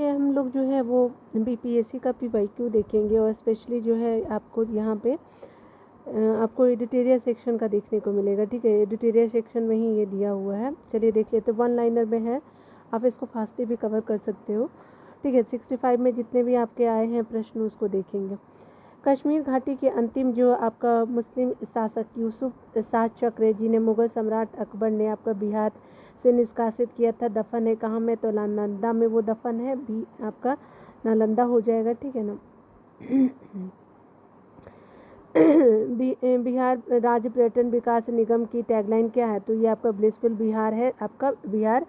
हम लोग जो है वो बीपीएससी का पीवाईक्यू देखेंगे और स्पेशली जो है आपको यहाँ पे आपको एडिटोरियल सेक्शन का देखने को मिलेगा। ठीक है, एडिटोरियल सेक्शन में ही ये दिया हुआ है। चलिए देख लेते, वन लाइनर में है, आप इसको फास्टली भी कवर कर सकते हो। ठीक है, 65 में जितने भी आपके आए हैं प्रश्न उसको देखेंगे। कश्मीर घाटी के अंतिम जो आपका मुस्लिम शासक यूसुफ शाह चक्र जिन्हें मुगल सम्राट अकबर ने आपका बिहार से निष्कासित किया था, दफन है कहाँ में? तो नालंदा में वो दफन है, भी आपका नालंदा हो जाएगा। ठीक है ना। बिहार राज्य पर्यटन विकास निगम की टैगलाइन क्या है? तो ये आपका ब्लिसफुल बिहार है, आपका बिहार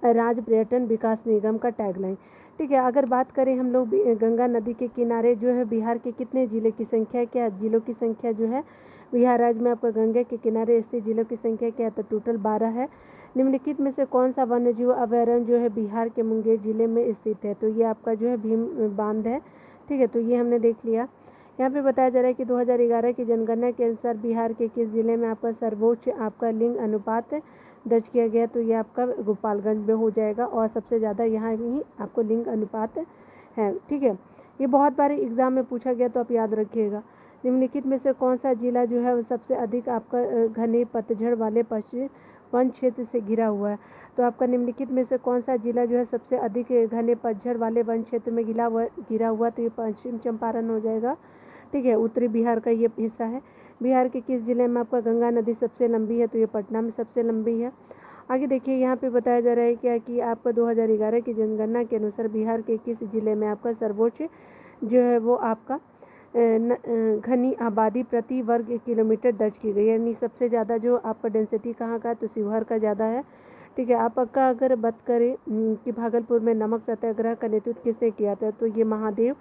राज्य पर्यटन विकास निगम का टैगलाइन। ठीक है, अगर बात करें हम लोग गंगा नदी के किनारे जो है बिहार के कितने जिले की संख्या क्या? जिलों की संख्या जो है बिहार राज्य में आपका गंगा के किनारे स्थित जिलों की संख्या क्या है? तो टोटल 12 है। निम्नलिखित में से कौन सा वन्यजीव अभयारण्य जो है बिहार के मुंगेर जिले में स्थित है? तो ये आपका जो है भीम बांध है। ठीक है, तो ये हमने देख लिया। यहाँ पे बताया जा रहा है कि 2011 की जनगणना के अनुसार बिहार के किस जिले में आपका सर्वोच्च आपका लिंग अनुपात दर्ज किया गया? तो ये आपका गोपालगंज में हो जाएगा और सबसे ज़्यादा यहाँ ही आपको लिंग अनुपात है। ठीक है, ये बहुत बार एग्जाम में पूछा गया तो आप याद रखिएगा। निम्नलिखित में से कौन सा जिला जो है वो सबसे अधिक आपका घने पतझड़ वाले पश्चिमी वन क्षेत्र से घिरा हुआ है? तो आपका निम्नलिखित में से कौन सा जिला जो है सबसे अधिक घने पतझड़ वाले वन क्षेत्र में घिरा हुआ? तो ये पश्चिम चंपारण हो जाएगा। ठीक है, उत्तरी बिहार का ये हिस्सा है। बिहार के किस जिले में आपका गंगा नदी सबसे लंबी है? तो ये पटना में सबसे लंबी है। आगे देखिए, यहाँ पे बताया जा रहा है क्या कि आपका 2011 की जनगणना के अनुसार बिहार के किस जिले में आपका सर्वोच्च जो है वो आपका घनी आबादी प्रति वर्ग किलोमीटर दर्ज की गई है, यानी सबसे ज़्यादा जो आपका डेंसिटी कहाँ का है? तो शिवहर का ज़्यादा है। ठीक है, आपका अगर बात करें कि भागलपुर में नमक सत्याग्रह का नेतृत्व किसने किया था? तो ये महादेव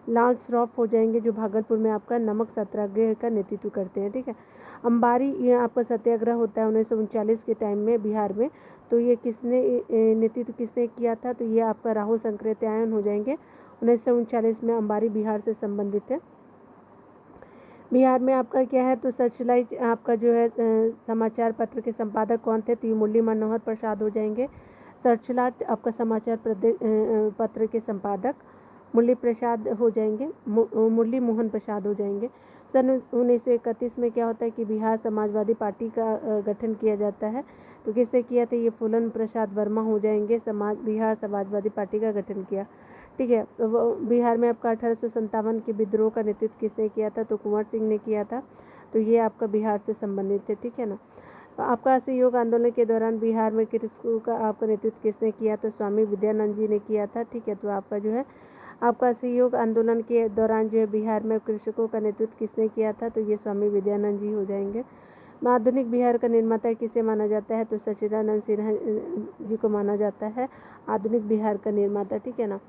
लाल श्रॉफ हो जाएंगे, जो भागलपुर में आपका नमक सत्याग्रह का नेतृत्व करते हैं। ठीक है, अंबारी ये आपका सत्याग्रह होता है 1939 के टाइम में बिहार में, तो ये किसने नेतृत्व किसने किया था? तो ये आपका राहुल संकृत्यायन हो जाएंगे। 1939 में अंबारी बिहार से संबंधित है। बिहार में आपका क्या है? तो सर्चलाइट आपका जो है समाचार पत्र के संपादक कौन थे? तो ये मुरली मनोहर प्रसाद हो जाएंगे। सर्चलाइट आपका समाचार पत्र के संपादक मुरली प्रसाद हो जाएंगे, मुरली मोहन प्रसाद हो जाएंगे। सन 1931 में क्या होता है कि बिहार समाजवादी पार्टी का गठन किया जाता है। तो किसने किया था? ये फूलन प्रसाद वर्मा हो जाएंगे, बिहार समाजवादी पार्टी का गठन किया। ठीक है, तो बिहार में आपका 1857 के विद्रोह का नेतृत्व किसने किया था? तो कुंवर सिंह ने किया था। तो ये आपका बिहार से संबंधित है। ठीक है ना। तो आपका असहयोग आंदोलन के दौरान बिहार में कृषकों का आपका नेतृत्व किसने किया? तो स्वामी विद्यानंद जी ने किया था। ठीक है, तो आपका जो है आपका असहयोग आंदोलन के दौरान जो है बिहार में कृषकों का नेतृत्व किसने किया था? तो ये स्वामी विद्यानंद जी हो जाएंगे। आधुनिक बिहार का निर्माता किसे माना जाता है? तो सच्चिदानंद सिन्हा जी को माना जाता है आधुनिक बिहार का निर्माता। ठीक है ना।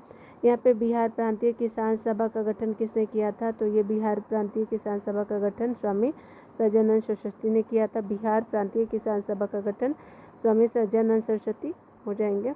यहाँ पे बिहार प्रांतीय किसान सभा का गठन किसने किया था? तो ये बिहार प्रांतीय किसान सभा का गठन स्वामी सज्जनानंद सरस्वती ने किया था। बिहार प्रांतीय किसान सभा का गठन स्वामी सज्जनानंद सरस्वती हो जाएंगे।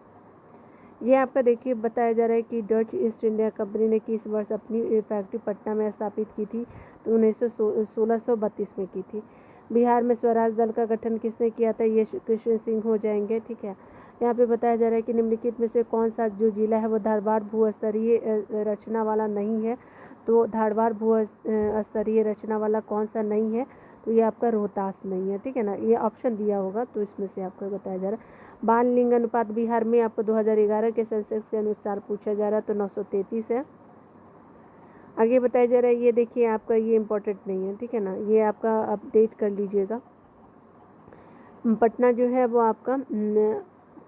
ये आपका देखिए बताया जा रहा है कि डच ईस्ट इंडिया कंपनी ने किस वर्ष अपनी फैक्ट्री पटना में स्थापित की थी? तो 1632 में की थी। बिहार में स्वराज दल का गठन किसने किया था? ये कृष्ण सिंह हो जाएंगे। ठीक है, यहाँ पे बताया जा रहा है कि निम्नलिखित में से कौन सा जो जिला है वो धारवाड़ भूस्तरीय रचना वाला नहीं है? तो धारवाड़ भूस्तरीय रचना वाला कौन सा नहीं है? तो ये आपका रोहतास नहीं है। ठीक है ना, ये ऑप्शन दिया होगा तो इसमें से आपको बताया जा रहा है। बाल लिंग अनुपात बिहार में आपको 2011 के सेंसेक्स के अनुसार पूछा जा रहा है, तो 933 है। आगे बताया जा रहा है, ये देखिए आपका ये इम्पोर्टेंट नहीं है। ठीक है ना, ये आपका अपडेट कर लीजिएगा। पटना जो है वो आपका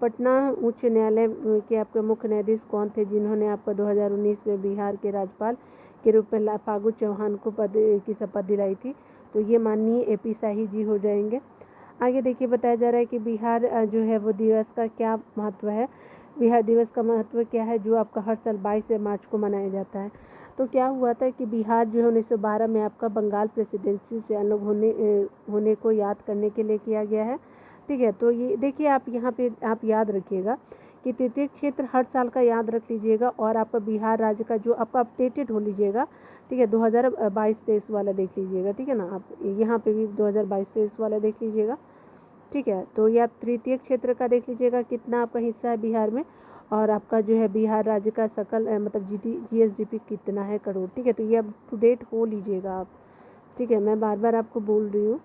पटना उच्च न्यायालय के आपके मुख्य न्यायाधीश कौन थे जिन्होंने आपको 2019 में बिहार के राज्यपाल के रूप में फागू चौहान को पद की शपथ दिलाई थी? तो ये माननीय AP शाही जी हो जाएंगे। आगे देखिए बताया जा रहा है कि बिहार जो है वो दिवस का क्या महत्व है? बिहार दिवस का महत्व क्या है जो आपका हर साल 22 मार्च को मनाया जाता है? तो क्या हुआ था कि बिहार जो है 1912 में आपका बंगाल प्रेसिडेंसी से अलग होने को याद करने के लिए किया गया है। ठीक है, तो ये देखिए आप यहाँ पे आप याद रखिएगा कि तृतीय क्षेत्र हर साल का याद रख लीजिएगा और आपका बिहार राज्य का जो आपका अपडेटेड हो लीजिएगा। ठीक है, 2022-23 वाला देख लीजिएगा। ठीक है ना, आप यहाँ पे भी 2022-23 वाला देख लीजिएगा। ठीक है, तो ये आप तृतीय क्षेत्र का देख लीजिएगा कितना आपका हिस्सा है बिहार में, और आपका जो है बिहार राज्य का सकल मतलब GSDP कितना है करोड़। ठीक है, तो ये अप टू डेट हो लीजिएगा आप। ठीक है, मैं बार बार आपको बोल रही हूँ।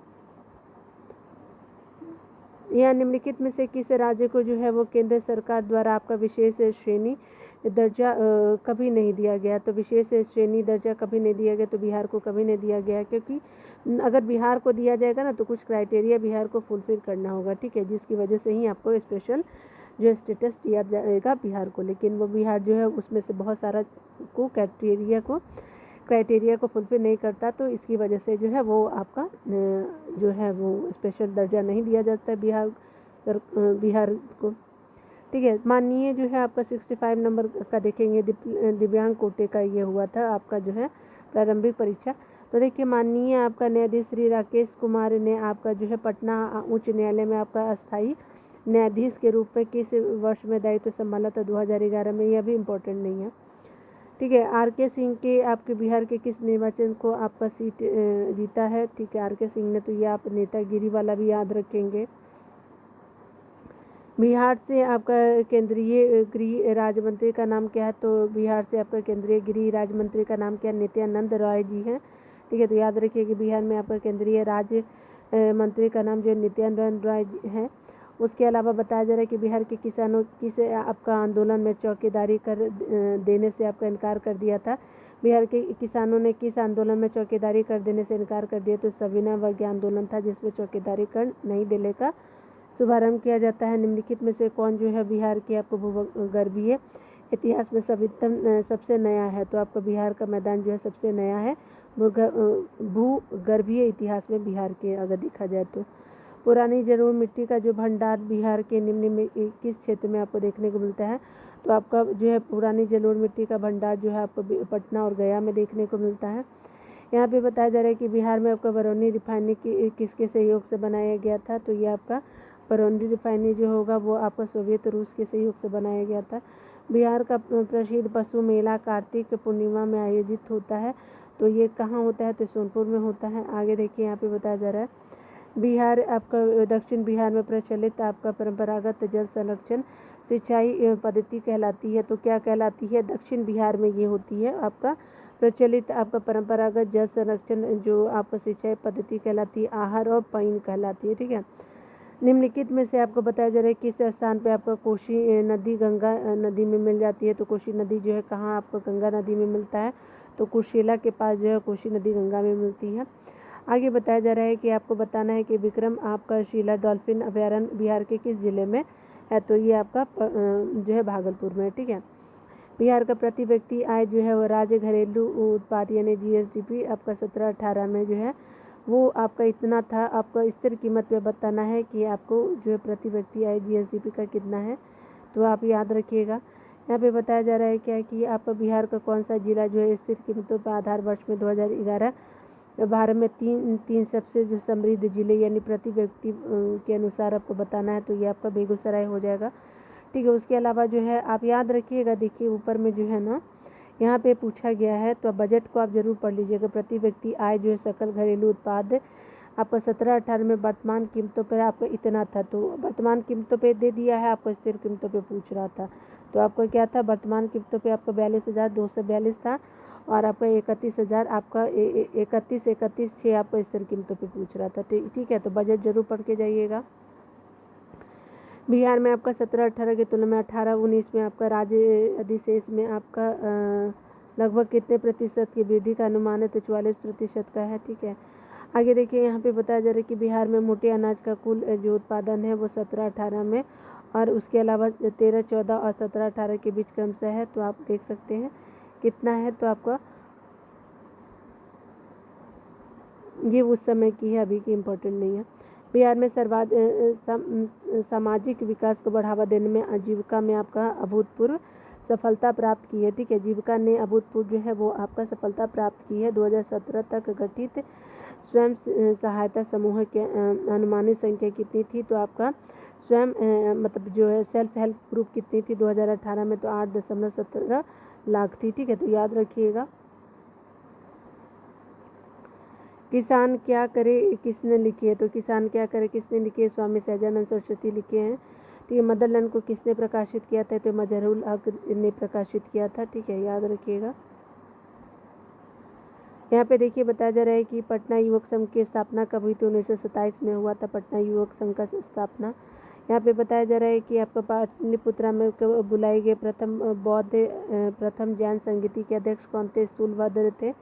यहाँ निम्नलिखित में से किस राज्य को जो है वो केंद्र सरकार द्वारा आपका विशेष श्रेणी दर्जा कभी नहीं दिया गया। तो विशेष श्रेणी दर्जा कभी नहीं दिया गया, तो बिहार को कभी नहीं दिया गया, क्योंकि अगर बिहार को दिया जाएगा ना तो कुछ क्राइटेरिया बिहार को फुलफिल करना होगा। ठीक है, जिसकी वजह से ही आपको स्पेशल जो स्टेटस दिया जाएगा बिहार को। लेकिन वो बिहार जो है उसमें से बहुत सारा को क्राइटेरिया को फुलफिल नहीं करता, तो इसकी वजह से जो है वो आपका जो है वो स्पेशल दर्जा नहीं दिया जाता है बिहार को। ठीक है, माननीय जो है आपका 65 नंबर का देखेंगे दिव्यांग कोटे का ये हुआ था आपका जो है प्रारंभिक परीक्षा। तो देखिए माननीय आपका न्यायाधीश श्री राकेश कुमार ने आपका जो है पटना उच्च न्यायालय में आपका अस्थायी न्यायाधीश के रूप में किस वर्ष में दायित्व संभाला था? 2011 में। यह भी इम्पोर्टेंट नहीं है। ठीक है, RK सिंह के आपके बिहार के किस निर्वाचन को आपका सीट जीता है? ठीक है, RK सिंह ने, तो ये आप नेतागिरी वाला भी याद रखेंगे। बिहार से आपका केंद्रीय गृह राज्य मंत्री का नाम क्या है? तो बिहार से आपका केंद्रीय गृह राज्य मंत्री का नाम क्या है? नित्यानंद राय जी हैं। ठीक है, तो याद रखिए कि बिहार में आपका केंद्रीय राज्य मंत्री का नाम जो नित्यानंद राय जी है। उसके अलावा बताया जा रहा है कि बिहार के किसानों किस आपका आंदोलन में चौकीदारी कर देने से आपका इनकार कर दिया था? बिहार के किसानों ने किस आंदोलन में चौकीदारी कर देने से इनकार कर दिया? तो सविनय अवज्ञा आंदोलन था, जिसमें चौकीदारी कर नहीं देने का शुभारंभ किया जाता है। निम्नलिखित में से कौन जो है बिहार की आपको भूगर्भीय इतिहास में सबसे नया है? तो आपका बिहार का मैदान जो है सबसे नया है भूगर्भीय इतिहास में बिहार के, अगर देखा जाए तो। पुरानी जलोढ़ मिट्टी का जो भंडार बिहार के निम्न में किस क्षेत्र में आपको देखने को मिलता है? तो आपका जो है पुरानी जलोढ़ मिट्टी का भंडार जो है आपको पटना और गया में देखने को मिलता है। यहाँ पे बताया जा रहा है कि बिहार में आपका बरौनी रिफाइनरी किसके सहयोग से बनाया गया था? तो ये आपका बरौनी रिफाइनरी जो होगा वो आपका सोवियत रूस के सहयोग से बनाया गया था। बिहार का प्रसिद्ध पशु मेला कार्तिक पूर्णिमा में आयोजित होता है, तो ये कहाँ होता है? तो सोनपुर में होता है। आगे देखिए, यहाँ पे बताया जा रहा है बिहार आपका दक्षिण बिहार में प्रचलित आपका परंपरागत जल संरक्षण सिंचाई पद्धति कहलाती है। तो क्या कहलाती है? दक्षिण बिहार में ये होती है आपका प्रचलित आपका परंपरागत जल संरक्षण जो आपका सिंचाई पद्धति कहलाती है आहर और पईन कहलाती है। ठीक है, निम्नलिखित में से आपको बताया जा रहा है किस स्थान पे आपका कोसी नदी गंगा नदी में मिल जाती है? तो कोसी नदी जो है कहाँ आपको गंगा नदी में मिलता है? तो कुशीला के पास जो है कोसी नदी गंगा में मिलती है। आगे बताया जा रहा है कि आपको बताना है कि विक्रम आपका शिला डॉल्फिन अभयारण्य बिहार के किस जिले में है? तो ये आपका जो है भागलपुर में। ठीक है, बिहार का प्रति व्यक्ति आय जो है वो राज्य घरेलू उत्पाद यानी GSDP आपका 17-18 में जो है वो आपका इतना था। आपका स्थिर कीमत पे बताना है कि आपको जो है प्रति व्यक्ति आय GSDP का कितना है, तो आप याद रखिएगा। यहाँ पे बताया जा रहा है क्या कि आपका बिहार का कौन सा जिला जो है स्थिर कीमतों पर आधार वर्ष में 2011 भारत में तीन सबसे जो समृद्ध जिले यानी प्रति व्यक्ति के अनुसार आपको बताना है, तो ये आपका बेगूसराय हो जाएगा। ठीक है, उसके अलावा जो है आप याद रखिएगा, देखिए ऊपर में जो है ना यहाँ पे पूछा गया है, तो बजट को आप जरूर पढ़ लीजिएगा। प्रति व्यक्ति आय जो है सकल घरेलू उत्पाद आपका 17-18 में वर्तमान कीमतों पर आपका इतना था, तो वर्तमान कीमतों पे दे दिया है, आपको स्थिर कीमतों पे पूछ रहा था। तो आपका क्या था? वर्तमान कीमतों पे आपका 42,242 था और आपका 31,000 आपका 31,6 आपको स्थिर कीमतों पे पूछ रहा था। ठीक है, तो बजट जरूर पढ़ के जाइएगा। बिहार में आपका 17-18 की तुलना में 18-19 में आपका राज्य अधिशेष में आपका लगभग कितने प्रतिशत की वृद्धि का अनुमान है? तो 44% का है। ठीक है, आगे देखिए, यहाँ पे बताया जा रहा है कि बिहार में मोटे अनाज का कुल जो उत्पादन है वो 17-18 में और उसके अलावा 13-14 और 17-18 के बीच क्रमशः है। तो आप देख सकते हैं कितना है, तो आपका ये उस समय की है, अभी की इम्पोर्टेंट नहीं है। बिहार में सामाजिक विकास को बढ़ावा देने में आजीविका में आपका अभूतपूर्व सफलता प्राप्त की है। ठीक है, जीविका ने अभूतपूर्व जो है वो आपका सफलता प्राप्त की है। 2017 तक गठित स्वयं सहायता समूह के अनुमानित संख्या कितनी थी? तो आपका स्वयं मतलब जो है सेल्फ हेल्प ग्रुप कितनी थी 2018 में? तो 8.17 लाख थी। ठीक है, तो याद रखिएगा। किसान क्या करे किसने लिखी है? तो किसान क्या करे किसने लिखी है? स्वामी सहजानंद सरस्वती लिखे हैं। ठीक है। मदरलैंड को किसने प्रकाशित किया था? तो मजहरुल हक ने प्रकाशित किया था, ठीक है, याद रखिएगा। यहाँ पे देखिए बताया जा रहा है कि पटना युवक संघ की स्थापना कब हुई थी? 1927 में हुआ था पटना युवक संघ का स्थापना। यहाँ पे बताया जा रहा है कि आपका पाटलिपुत्रा में बुलाए गए प्रथम जैन संगीति के अध्यक्ष कौन थे? स्थूलभद्र थे।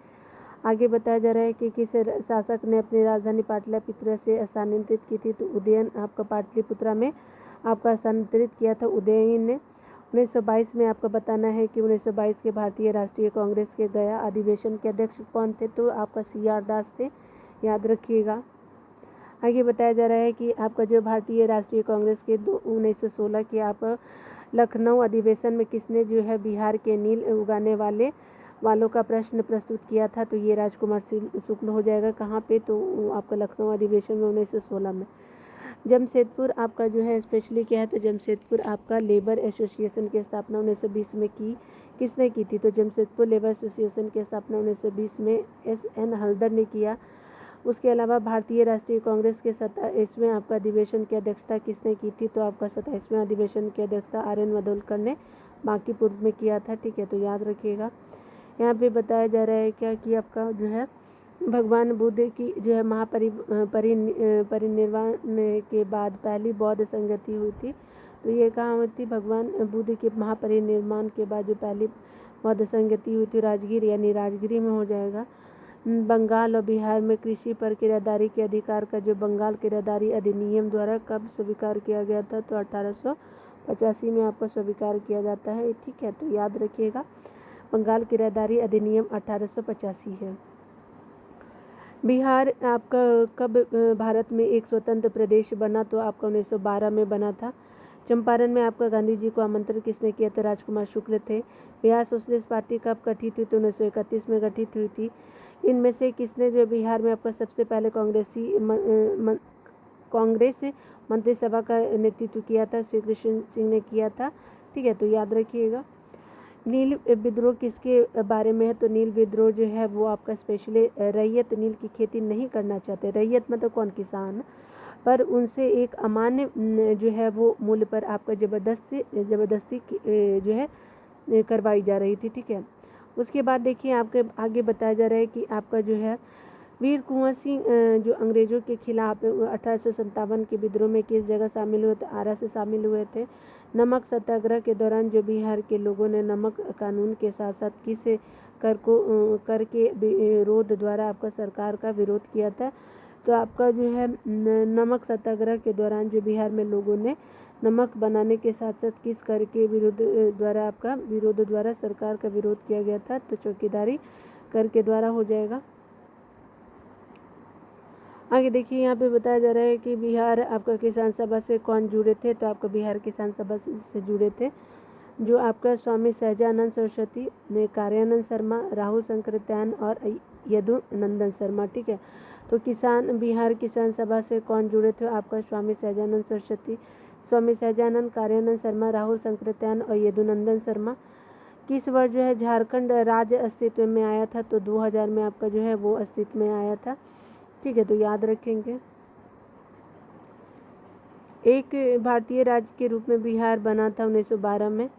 आगे बताया जा रहा है कि किस शासक ने अपनी राजधानी पाटलिपुत्र से स्थानांतरित की थी? तो उदयन आपका पाटलिपुत्रा में आपका स्थानांतरित किया था उदयन ने। 1922 में आपका बताना है कि 1922 के भारतीय राष्ट्रीय कांग्रेस के गया अधिवेशन के अध्यक्ष कौन थे? तो आपका CR दास थे, याद रखिएगा। आगे बताया जा रहा है कि आपका जो भारतीय राष्ट्रीय कांग्रेस के 1916 के आप लखनऊ अधिवेशन में किसने जो है बिहार के नील उगाने वालों का प्रश्न प्रस्तुत किया था? तो ये राजकुमार शुक्ल हो जाएगा। कहाँ पे? तो आपका लखनऊ अधिवेशन में 1916 में। जमशेदपुर आपका जो है स्पेशली क्या है? तो जमशेदपुर आपका लेबर एसोसिएशन की स्थापना 1920 में किसने की थी? तो जमशेदपुर लेबर एसोसिएशन की स्थापना 1920 में SN हल्दर ने किया। उसके अलावा भारतीय राष्ट्रीय कांग्रेस के 27वें आपका अधिवेशन की अध्यक्षता किसने की थी? तो आपका 27वें अधिवेशन की अध्यक्षता RN मधोलकर ने बांकीपुर में किया था, ठीक है, तो याद रखिएगा। यहाँ पे बताया जा रहा है क्या कि आपका जो है भगवान बुद्ध की जो है परिनिर्वाण के बाद पहली बौद्ध संगति हुई थी। तो ये कहाँ हुई थी? भगवान बुद्ध के महापरिनिर्वाण के बाद जो पहली बौद्ध संगति हुई थी राजगीर यानी राजगिरी में हो जाएगा। बंगाल और बिहार में कृषि पर किराएदारी के अधिकार का जो बंगाल किराएदारी अधिनियम द्वारा कब स्वीकार किया गया था? तो 1885 में आपको स्वीकार किया जाता है, ठीक है, तो याद रखिएगा। बंगाल किराएदारी अधिनियम 1885 है। बिहार आपका कब भारत में एक स्वतंत्र प्रदेश बना? तो आपका 1912 में बना था। चंपारण में आपका गांधी जी को आमंत्रित किसने किया था? राजकुमार शुक्ल थे। बिहार सोशलिस्ट पार्टी कब गठित हुई? तो 1931 में गठित हुई थी। इनमें से किसने जो बिहार में आपका सबसे पहले कांग्रेस मंत्रिसभा का नेतृत्व किया था? श्री कृष्ण सिंह ने किया था, ठीक है, तो याद रखिएगा। नील विद्रोह किसके बारे में है? तो नील विद्रोह जो है वो आपका स्पेशली रैयत नील की खेती नहीं करना चाहते। रैयत मतलब कौन? किसान, पर उनसे एक अमान्य जो है वो मूल्य पर आपका जबरदस्ती जो है करवाई जा रही थी, ठीक है। उसके बाद देखिए आपके आगे बताया जा रहा है कि आपका जो है वीर कुंवर सिंह जो अंग्रेजों के खिलाफ 1857 के विद्रोह में किस जगह शामिल हुए थे? आरा से शामिल हुए थे। नमक सत्याग्रह के दौरान जो बिहार के लोगों ने नमक कानून के साथ साथ कर के विरोध द्वारा आपका सरकार का विरोध किया था? तो आपका जो है नमक सत्याग्रह के दौरान जो बिहार में लोगों ने नमक बनाने के साथ साथ किस कर के विरोध द्वारा सरकार का विरोध किया गया था? तो चौकीदारी कर के द्वारा हो जाएगा। आगे देखिए यहाँ पे बताया जा रहा है कि बिहार आपका किसान सभा से कौन जुड़े थे? तो आपका बिहार किसान सभा से जुड़े थे जो आपका स्वामी सहजानंद सरस्वती, कार्यानंद शर्मा, राहुल शंकरत्यान और यदुनंदन शर्मा, ठीक है। तो बिहार किसान सभा से कौन जुड़े थे? आपका स्वामी सहजानंद सरस्वती, स्वामी सहजानंद, कार्यानंद शर्मा, राहुल शंकरत्यान और यदुनंदन शर्मा। किस वर्ष जो है झारखंड राज्य अस्तित्व में आया था? तो 2000 में आपका जो है वो अस्तित्व में आया था, ठीक है, तो याद रखेंगे। एक भारतीय राज्य के रूप में बिहार बना था 1912 में।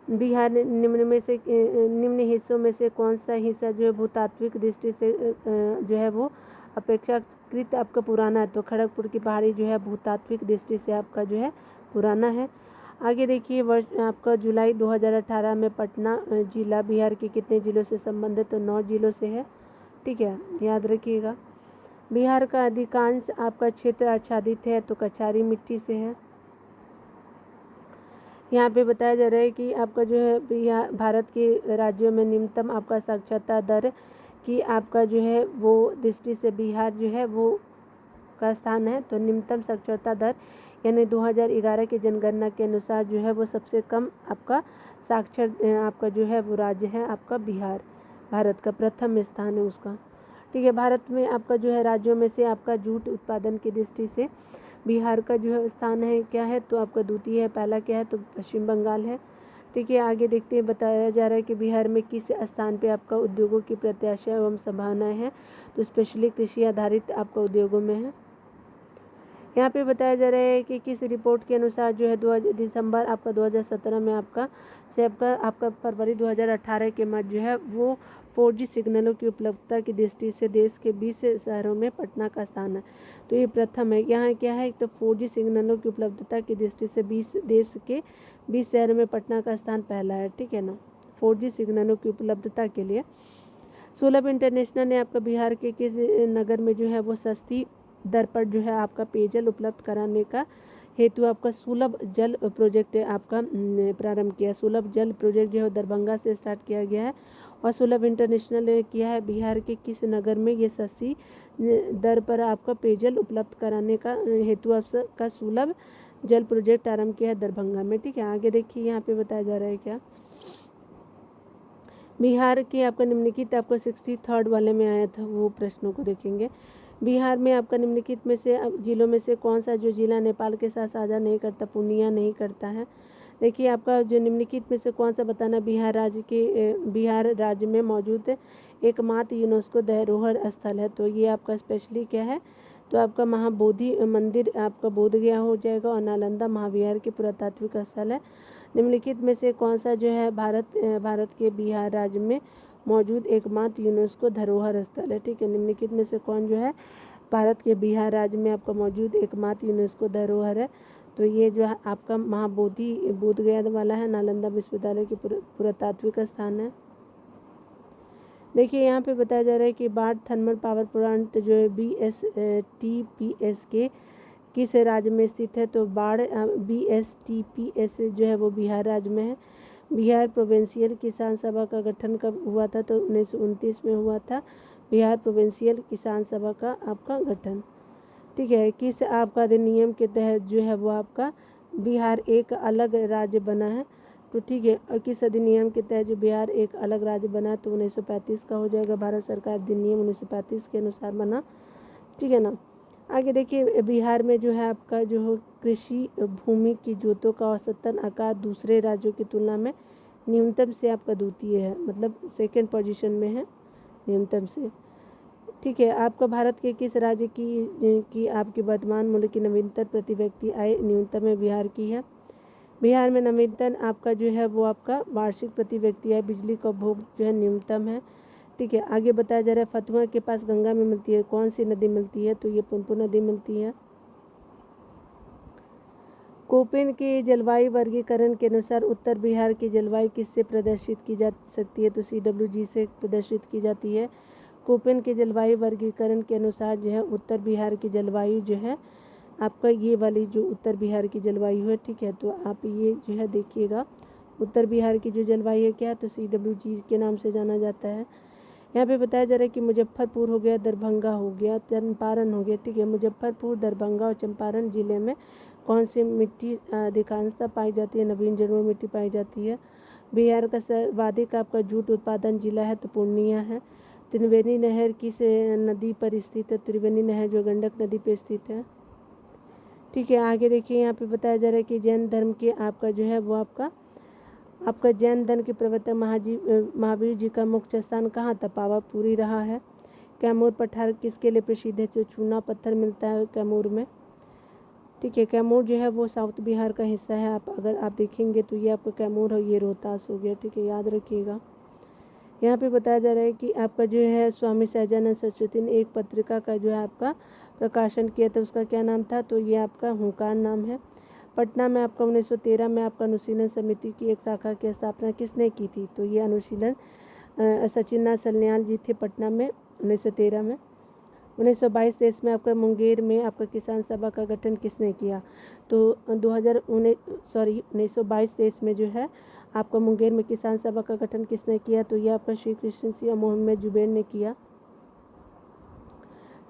बिहार निम्न हिस्सों में से कौन सा हिस्सा जो है भूतात्विक दृष्टि से जो है वो अपेक्षाकृत आपका पुराना है? तो खड़गपुर की पहाड़ी जो है भूतात्विक दृष्टि से आपका जो है पुराना है। आगे देखिए वर्ष आपका जुलाई 2018 में पटना जिला बिहार के कितने जिलों से संबंधित? तो 9 जिलों से है, ठीक है, याद रखिएगा। बिहार का अधिकांश आपका क्षेत्र आच्छादित है, तो कछारी मिट्टी से है। यहाँ पे बताया जा रहा है कि आपका जो है बिहार भारत के राज्यों में निम्नतम आपका साक्षरता दर की आपका जो है वो दृष्टि से बिहार जो है वो का स्थान है। तो निम्नतम साक्षरता दर यानी 2011 की जनगणना के अनुसार जो है वो सबसे कम आपका साक्षर आपका जो है वो राज्य है आपका बिहार, भारत का प्रथम स्थान है उसका, ठीक है। भारत में आपका जो है राज्यों में से आपका जूट उत्पादन की दृष्टि से बिहार का जो है स्थान है क्या है? तो आपका द्वितीय है। पहला क्या है? तो पश्चिम बंगाल है, ठीक है। आगे देखते हैं बताया जा रहा है कि बिहार में किस स्थान पे आपका उद्योगों की प्रत्याशा एवं संभावनाएं हैं? तो स्पेशली कृषि आधारित आपका उद्योगों में है। यहाँ पे बताया जा रहा है कि किस रिपोर्ट के अनुसार जो है 2 दिसंबर आपका 2017 में आपका से आपका फरवरी 2018 के मध्य जो है वो 4G सिग्नलों की उपलब्धता की दृष्टि से देश के 20 शहरों में पटना का स्थान है। तो ये प्रथम है। यहाँ क्या है, तो 4G सिग्नलों की उपलब्धता की दृष्टि से देश के 20 शहरों में पटना का स्थान पहला है। ठीक है ना, 4G सिग्नलों की उपलब्धता के लिए। सुलभ इंटरनेशनल ने आपका बिहार के किस नगर में जो है वो सस्ती दर पर जो है आपका पेयजल उपलब्ध कराने का हेतु आपका सुलभ जल प्रोजेक्ट आपका प्रारंभ किया। सुलभ जल प्रोजेक्ट जो है दरभंगा से स्टार्ट किया गया है और सुलभ इंटरनेशनल ने किया है बिहार के किस नगर में ये सस्ती दर पर आपका पेयजल उपलब्ध कराने का हेतु आपका सुलभ जल प्रोजेक्ट आरंभ किया है दरभंगा में। ठीक है, आगे देखिए यहाँ पे बताया जा रहा है क्या, बिहार के आपका निम्नलिखित आपका 63rd वाले में आया था, वो प्रश्नों को देखेंगे। बिहार में आपका निम्नलिखित में से जिलों में से कौन सा जो जिला नेपाल के साथ साझा नहीं करता, पूर्णिया नहीं करता है। देखिए आपका जो निम्नलिखित में से कौन सा बताना, बिहार राज्य में मौजूद एकमात्र यूनेस्को धरोहर स्थल है। तो ये आपका स्पेशली क्या है, तो आपका महाबोधि मंदिर आपका बोधगया हो जाएगा और नालंदा महाविहार के पुरातात्विक स्थल है। निम्नलिखित में से कौन सा जो है भारत के बिहार राज्य में मौजूद एकमात्र यूनेस्को धरोहर स्थल है। ठीक है, निम्नलिखित में से कौन जो है भारत के बिहार राज्य में आपका मौजूद एकमात्र यूनेस्को धरोहर है। तो ये जो है आपका महाबोधि बोधगया वाला है, नालंदा विश्वविद्यालय के पुरातात्विक स्थान है। देखिए यहाँ पे बताया जा रहा है कि बाढ़ थर्मल पावर प्लांट जो है BSTPS के किस राज्य में स्थित है। तो बाढ़ BSTPS जो है वो बिहार राज्य में है। बिहार प्रोविंशियल किसान सभा का गठन कब हुआ था, तो 1929 में हुआ था बिहार प्रोविंशियल किसान सभा का आपका गठन। ठीक है, किस आपका अधिनियम के तहत जो है वो आपका बिहार एक अलग राज्य बना है। तो ठीक है, और किस अधिनियम के तहत जो बिहार एक अलग राज्य बना है, तो 1935 का हो जाएगा। भारत सरकार अधिनियम 1935 के अनुसार बना। ठीक है ना, आगे देखिए बिहार में जो है आपका जो है कृषि भूमि की जोतों का औसतन आकार दूसरे राज्यों की तुलना में न्यूनतम से आपका द्वितीय है, मतलब सेकंड पोजीशन में है न्यूनतम से। ठीक है, आपका भारत के किस राज्य की आपकी वर्तमान मूल्य की नवीनतम प्रति व्यक्ति आय न्यूनतम है, बिहार की है। बिहार में नवीनतम आपका जो है वो आपका वार्षिक प्रति व्यक्ति आय बिजली का उपभोग जो है न्यूनतम है। ठीक है, आगे बताया जा रहा है फतुहा के पास गंगा में मिलती है, कौन सी नदी मिलती है, तो ये पुनपुन नदी मिलती है। कोपेन के जलवायु वर्गीकरण के अनुसार उत्तर बिहार की जलवायु किससे प्रदर्शित की जा सकती है, तो CWG से प्रदर्शित की जाती है। कोपेन के जलवायु वर्गीकरण के अनुसार जो है उत्तर बिहार की जलवायु जो है आपका ये वाली जो उत्तर बिहार की जलवायु है। ठीक है, तो आप ये जो है देखिएगा उत्तर बिहार की जो जलवायु है क्या है, तो CWG के नाम से जाना जाता है। यहाँ पे बताया जा रहा है कि मुजफ्फरपुर हो गया, दरभंगा हो गया, चंपारण हो गया। ठीक है, मुजफ्फरपुर, दरभंगा और चंपारण जिले में कौन सी मिट्टी अधिकांशतः पाई जाती है, नवीन जलोढ़ मिट्टी पाई जाती है। बिहार का सर्वाधिक आपका जूट उत्पादन जिला है, तो पूर्णिया है। त्रिवेणी नहर किस नदी पर स्थित है, त्रिवेणी नहर जो गंडक नदी पर स्थित है। ठीक है, आगे देखिए यहाँ पे बताया जा रहा है कि जैन धर्म के आपका जो है वो आपका जैन धर्म के प्रवर्तक महावीर जी का मुख्य स्थान कहाँ था, पावापुरी रहा है। कैमूर पठार किसके लिए प्रसिद्ध है, जो चूना पत्थर मिलता है कैमूर में। ठीक है, कैमूर जो है वो साउथ बिहार का हिस्सा है। अगर आप देखेंगे तो ये आपका कैमूर और ये रोहतास हो गया। ठीक है, याद रखिएगा। यहाँ पे बताया जा रहा है कि आपका जो है स्वामी सहजानंद सरस्वती ने एक पत्रिका का जो है आपका प्रकाशन किया था, उसका क्या नाम था, तो ये आपका हुंकार नाम है। पटना में आपका 1913 में आपका अनुशीलन समिति की एक शाखा की स्थापना किसने की थी, तो ये अनुशीलन सचिननाथ सन्याल जी थे पटना में 1913 में। 1922-23 में आपका मुंगेर में आपका किसान सभा का गठन किसने किया, तो 1922-23 में जो है आपका मुंगेर में किसान सभा का गठन किसने किया, तो ये आपका श्री कृष्ण सिंह मोहम्मद जुबैर ने किया।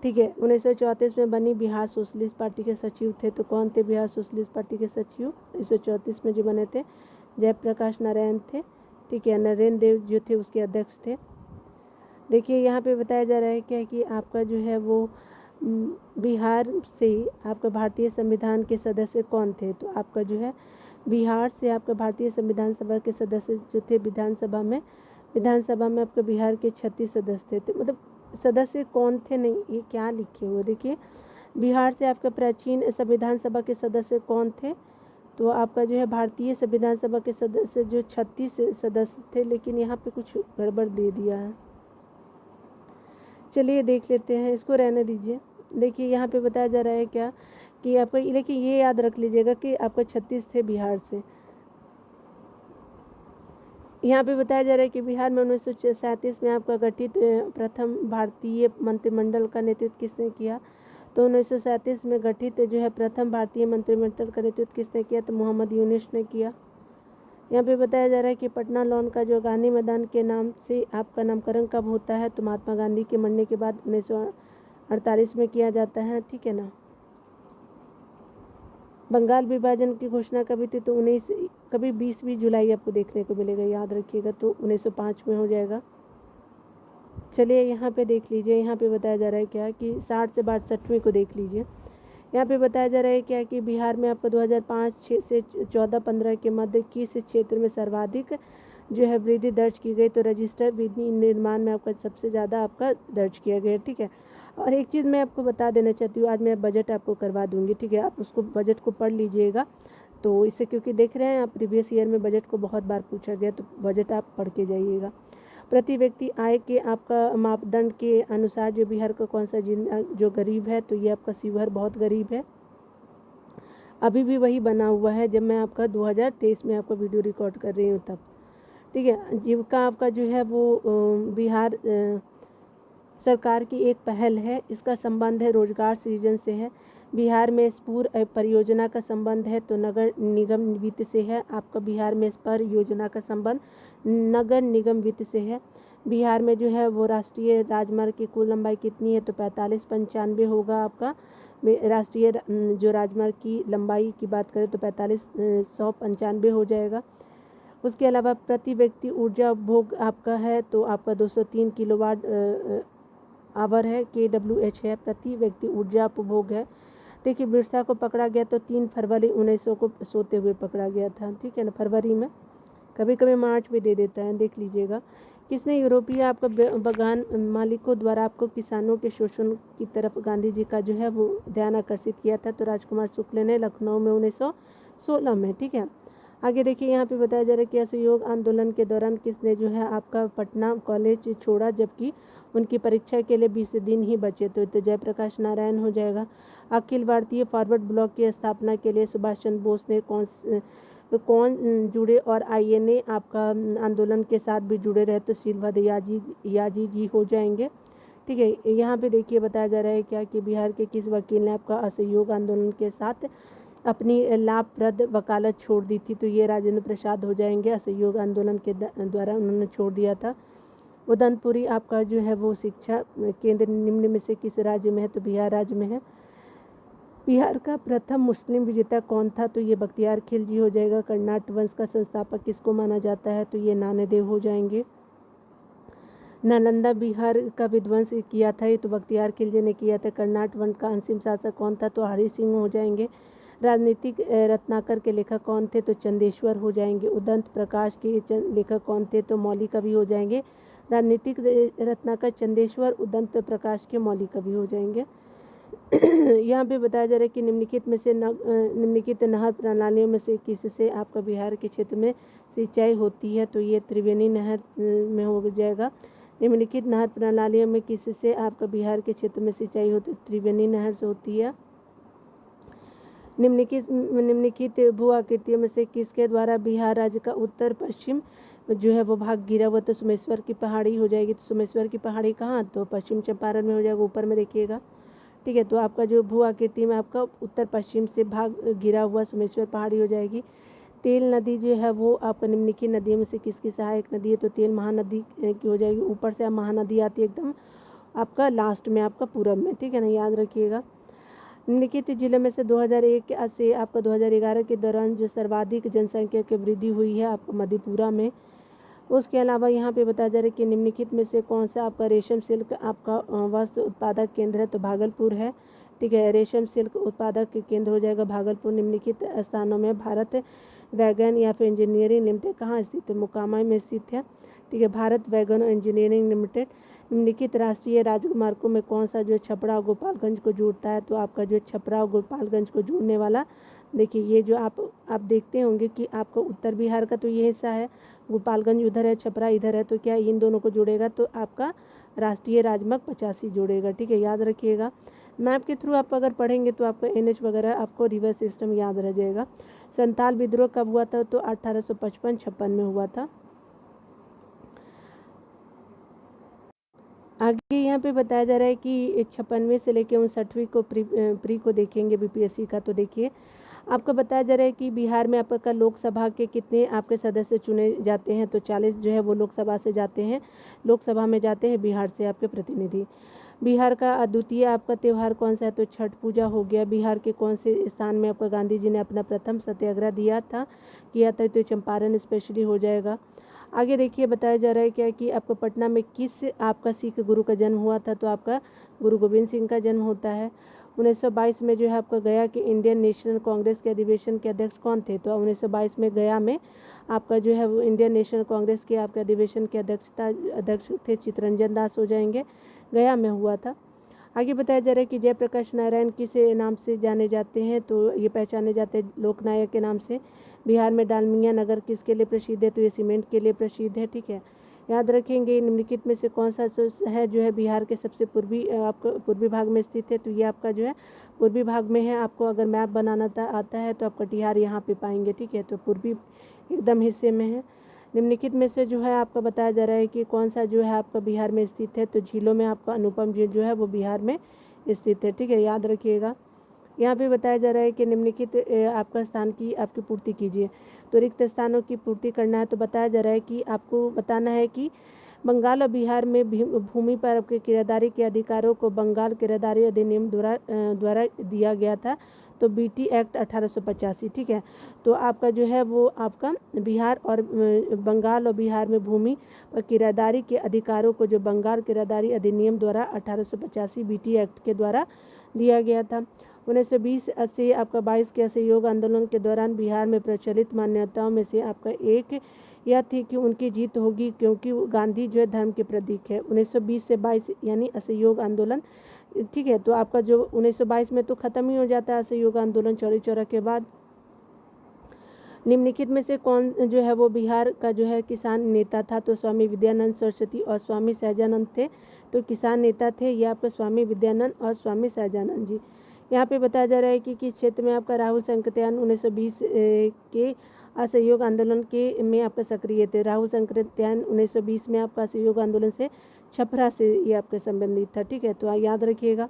ठीक है, 1934 में बनी बिहार सोशलिस्ट पार्टी के सचिव थे, तो कौन थे बिहार सोशलिस्ट पार्टी के सचिव 1934 में जो बने थे, जयप्रकाश नारायण थे। ठीक है, नरेंद्र देव जो थे उसके अध्यक्ष थे। देखिए यहाँ पे बताया जा रहा है क्या कि आपका जो है वो बिहार से आपका भारतीय संविधान के सदस्य कौन थे, तो आपका जो है बिहार से आपका भारतीय संविधान सभा के सदस्य जो थे विधानसभा में आपका बिहार के 36 सदस्य थे। मतलब सदस्य कौन थे नहीं, ये क्या लिखे हुए देखिए, बिहार से आपका प्राचीन संविधान सभा के सदस्य कौन थे? तो आपका जो है भारतीय संविधान सभा के सदस्य जो 36 सदस्य थे, लेकिन यहाँ पे कुछ गड़बड़ दे दिया है। चलिए देख लेते हैं, इसको रहने दीजिए। देखिए यहाँ पे बताया जा रहा है क्या कि आपका, लेकिन ये याद रख लीजिएगा कि आपका 36 थे बिहार से। यहाँ पे बताया जा रहा है कि बिहार में 1937 में आपका गठित प्रथम भारतीय मंत्रिमंडल का नेतृत्व किसने किया? तो 1937 में गठित जो है प्रथम भारतीय मंत्रिमंडल का नेतृत्व किसने किया? तो मोहम्मद यूनुस ने किया। यहाँ पे बताया जा रहा है कि पटना लॉन का जो गांधी मैदान के नाम से आपका नामकरण कब होता है? तो महात्मा गांधी के मरने के बाद 1948 में किया जाता है, ठीक है ना। बंगाल विभाजन की घोषणा कभी थी? तो 20 जुलाई आपको देखने को मिलेगा, याद रखिएगा। तो 1905 में हो जाएगा। चलिए यहाँ पे देख लीजिए, यहाँ पे बताया जा रहा है क्या कि 60 से 62वीं को देख लीजिए। यहाँ पे बताया जा रहा है क्या कि बिहार में आपको 2005 से 14-15 के मध्य किस क्षेत्र में सर्वाधिक जो है वृद्धि दर्ज की गई? तो रजिस्टर विधि निर्माण में आपका सबसे ज़्यादा आपका दर्ज किया गया, ठीक है। और एक चीज़ मैं आपको बता देना चाहती हूँ, आज मैं बजट आपको करवा दूँगी, ठीक है। आप उसको बजट को पढ़ लीजिएगा। तो इससे क्योंकि देख रहे हैं आप प्रीवियस ईयर में बजट को बहुत बार पूछा गया, तो बजट आप पढ़ के जाइएगा। प्रति व्यक्ति आय के आपका मापदंड के अनुसार जो बिहार का कौन सा जिला जो गरीब है? तो ये आपका शिवहर बहुत गरीब है। अभी भी वही बना हुआ है जब मैं आपका 2023 में आपका वीडियो रिकॉर्ड कर रही हूँ तब, ठीक है। जीविका आपका जो है वो बिहार सरकार की एक पहल है, इसका संबंध है रोजगार सृजन से है। बिहार में स्फूर परियोजना का संबंध है तो नगर निगम वित्त से है। आपका बिहार में स्पर योजना का संबंध नगर निगम वित्त से है। बिहार में जो है वो राष्ट्रीय राजमार्ग की कुल लंबाई कितनी है? तो 4595 होगा आपका। राष्ट्रीय जो राजमार्ग की लंबाई की बात करें तो 4595 हो जाएगा। उसके अलावा प्रति व्यक्ति ऊर्जा उपभोग आपका है तो आपका 203 किलोवाट आवर है, KWH है, प्रति व्यक्ति ऊर्जा उपभोग है। देखिए बिरसा को पकड़ा गया तो 3 फरवरी 1900 को सोते हुए पकड़ा गया था, ठीक है ना, फरवरी में, कभी कभी मार्च में दे देता है, देख लीजिएगा। किसने यूरोपीय आपका बागान मालिकों द्वारा आपको किसानों के शोषण की तरफ गांधी जी का जो है वो ध्यान आकर्षित किया था? तो राजकुमार शुक्ल ने लखनऊ में 1916 में, ठीक है। आगे देखिए यहाँ पे बताया जा रहा है कि असहयोग आंदोलन के दौरान किसने जो है आपका पटना कॉलेज छोड़ा जबकि उनकी परीक्षा के लिए 20 दिन ही बचे? तो जयप्रकाश नारायण हो जाएगा। अखिल भारतीय फॉरवर्ड ब्लॉक की स्थापना के लिए सुभाष चंद्र बोस ने कौन जुड़े और INA आपका आंदोलन के साथ भी जुड़े रहे? तो श्रीवद याजी जी हो जाएंगे, ठीक है। यहाँ पे देखिए बताया जा रहा है क्या कि बिहार के किस वकील ने आपका असहयोग आंदोलन के साथ अपनी लाभप्रद वकालत छोड़ दी थी? तो ये राजेंद्र प्रसाद हो जाएंगे। असहयोग आंदोलन के द्वारा उन्होंने छोड़ दिया था। उदनपुरी आपका जो है वो शिक्षा केंद्र निम्न में से किस राज्य में है? तो बिहार राज्य में है। बिहार का प्रथम मुस्लिम विजेता कौन था? तो ये बख्तियार खिलजी हो जाएगा। कर्नाट वंश का संस्थापक किसको माना जाता है? तो ये नामदेव हो जाएंगे। नालंदा बिहार का विध्वंस किया था ये तो बख्तियार खिलजी ने किया था। कर्नाट वंश का अंतिम शासक कौन था? तो हरि सिंह हो जाएंगे। राजनीतिक रत्नाकर के लेखक कौन थे? तो चंदेश्वर हो जाएंगे। उदंत प्रकाश के लेखक कौन थे? तो मौलिक कवि हो जाएंगे। राजनीतिक रत्नाकर चंदेश्वर, उदंत प्रकाश के मौलिक कवि हो जाएंगे। यहाँ पे बताया जा रहा है कि निम्नलिखित नहर प्रणालियों में से किससे आपका बिहार के क्षेत्र में सिंचाई होती है? तो ये त्रिवेणी नहर में हो जाएगा। निम्नलिखित नहर प्रणालियों में किससे आपका बिहार के क्षेत्र में सिंचाई होती है? त्रिवेणी नहर से होती है। निम्नलिखित भू आकृतियों में से किसके द्वारा बिहार राज्य का उत्तर पश्चिम जो है वो भाग गिरा हुआ? तो सोमेश्वर की पहाड़ी हो जाएगी। तो सोमेश्वर की पहाड़ी कहाँ? तो पश्चिम चंपारण में हो जाएगा, ऊपर में देखिएगा, ठीक है। तो आपका जो भू आकृति में आपका उत्तर पश्चिम से भाग गिरा हुआ सोमेश्वर पहाड़ी हो जाएगी। तेल नदी जो है वो आपका निम्नलिखित नदियों में से किसकी सहायक नदी है? तो तेल महानदी की हो जाएगी। ऊपर से महानदी आती है एकदम आपका लास्ट में, आपका पूरब में, ठीक है ना, याद रखिएगा। निम्नलिखित जिले में से 2001 से आपका 2011 के दौरान जो सर्वाधिक जनसंख्या की वृद्धि हुई है आपको मधेपुरा में। उसके अलावा यहाँ पे बताया जा रहा है कि निम्नलिखित में से कौन सा आपका रेशम सिल्क आपका वस्त्र उत्पादक केंद्र है? तो भागलपुर है, ठीक है। रेशम सिल्क उत्पादक केंद्र हो जाएगा भागलपुर। निम्नलिखित स्थानों में भारत वैगन या फिर इंजीनियरिंग लिमिटेड कहाँ स्थित है? मोकामा में स्थित है, ठीक है। Bharat wagon engineering limited. निम्नलिखित राष्ट्रीय राजमार्गों में कौन सा जो है छपरा और गोपालगंज को जोड़ता है? तो आपका जो है छपरा और गोपालगंज को जोड़ने वाला, देखिए ये जो आप देखते होंगे कि आपको उत्तर बिहार का तो ये हिस्सा है, गोपालगंज उधर है, छपरा इधर है, तो क्या इन दोनों को जोड़ेगा? तो आपका राष्ट्रीय राजमार्ग 85 जोड़ेगा। ठीक है, याद रखिएगा। मैप के थ्रू आप अगर पढ़ेंगे तो आपको NH वगैरह आपको रिवर सिस्टम याद रह जाएगा। संथाल विद्रोह कब हुआ था? तो 1855-56 में हुआ था। आगे यहाँ पे बताया जा रहा है कि 56वें से लेकर 59वीं को प्री को देखेंगे BPSC का। तो देखिए आपको बताया जा रहा है कि बिहार में आपका लोकसभा के कितने आपके सदस्य चुने जाते हैं? तो 40 जो है वो लोकसभा से जाते हैं, लोकसभा में जाते हैं बिहार से आपके प्रतिनिधि। बिहार का अद्वितीय आपका त्यौहार कौन सा है? तो छठ पूजा हो गया। बिहार के कौन से स्थान में आपका गांधी जी ने अपना प्रथम सत्याग्रह किया था? तो चंपारण स्पेशली हो जाएगा। आगे देखिए बताया जा रहा है क्या कि आपको पटना में किस आपका सिख गुरु का जन्म हुआ था? तो आपका गुरु गोविंद सिंह का जन्म होता है। 1922 में जो है आपका गया कि इंडियन नेशनल कांग्रेस के अधिवेशन के अध्यक्ष कौन थे? तो 1922 में गया में आपका जो है वो इंडियन नेशनल कांग्रेस के आपके अधिवेशन के अध्यक्ष थे चित्तरंजन दास हो जाएंगे, गया में हुआ था। आगे बताया जा रहा है कि जयप्रकाश नारायण किस नाम से जाने जाते हैं? तो ये पहचाने जाते हैं लोकनायक के नाम से। बिहार में डालमिया नगर किसके लिए प्रसिद्ध है? तो ये सीमेंट के लिए प्रसिद्ध है। ठीक है, याद रखेंगे। निम्नलिखित में से कौन सा है जो है बिहार के सबसे आपका पूर्वी भाग में स्थित है? तो ये आपका जो है पूर्वी भाग में है। आपको अगर मैप बनाना आता है तो आप कटिहार यहाँ पे पाएंगे। ठीक है, तो पूर्वी एकदम हिस्से में है। निम्नलिखित में से जो है आपका बताया जा रहा है कि कौन सा जो है आपका बिहार में स्थित है? तो झीलों में आपका अनुपम झील जो है वो बिहार में स्थित है। ठीक है, याद रखिएगा। यहाँ पे बताया जा रहा है कि निम्नलिखित आपका स्थान की आपकी पूर्ति कीजिए। तो रिक्त स्थानों की पूर्ति करना है। तो बताया जा रहा है कि आपको बताना है कि बंगाल और बिहार में भूमि पर आपके किराएदारी के अधिकारों को बंगाल किराएदारी अधिनियम द्वारा दिया गया था। तो BT एक्ट 1885। ठीक है, तो आपका जो है वो आपका बिहार और बंगाल और बिहार में भूमि और किराएदारी के अधिकारों को जो बंगाल किराएदारी अधिनियम द्वारा 1885 BT एक्ट के द्वारा दिया गया था। 1920 से आपका 22 के असहयोग आंदोलन के दौरान बिहार में प्रचलित मान्यताओं में से आपका एक यह थी कि उनकी जीत होगी क्योंकि गांधी जो है धर्म के प्रतीक है। 1920 से 22 यानी असहयोग आंदोलन। ठीक है, तो आपका जो 1922 में तो खत्म ही हो जाता है असहयोग आंदोलन चौरी चौरा के बाद। निम्नलिखित में से कौन जो है वो बिहार का जो है किसान नेता था? तो स्वामी विद्यानंद सरस्वती और स्वामी सहजानंद थे। तो किसान नेता थे ये आपके स्वामी विद्यानंद और स्वामी सहजानंद जी। यहाँ पे बताया जा रहा है कि किस क्षेत्र में आपका राहुल संकृत्यान 1920 के असहयोग आंदोलन के में आपका सक्रिय थे। राहुल संकृत्यान 1920 में आपका असहयोग आंदोलन से छपरा से ये आपके संबंधित था। ठीक है, तो याद रखिएगा।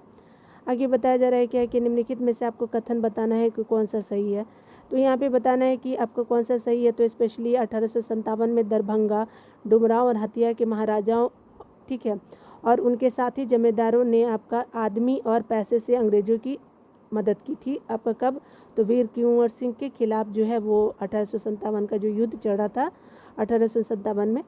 आगे बताया जा रहा है क्या है कि निम्नलिखित में से आपको कथन बताना है कि कौन सा सही है। तो यहाँ पे बताना है कि आपको कौन सा सही है। तो स्पेशली 1857 में दरभंगा, डुमरांव और हथिया के महाराजाओं, ठीक है, और उनके साथी जमींदारों ने आपका आदमी और पैसे से अंग्रेजों की मदद की थी। आपका कब? तो वीर कुंवर सिंह के खिलाफ जो है वो 1857 का जो युद्ध चढ़ा था 1857 में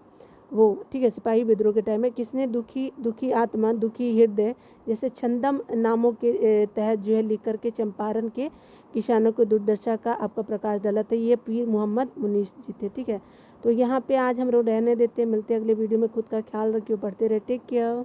वो। ठीक है, सिपाही विद्रोह के टाइम में किसने दुखी आत्मा दुखी हृदय जैसे छंदम नामों के तहत जो है लिख करके चंपारण के किसानों को दुर्दशा का आपका प्रकाश डाला था? ये पीर मोहम्मद मुनीस जी थे। ठीक है, तो यहाँ पे आज हम लोग रहने देते हैं, मिलते हैं अगले वीडियो में। खुद का ख्याल रखिए, पढ़ते रहे, टेक केयर।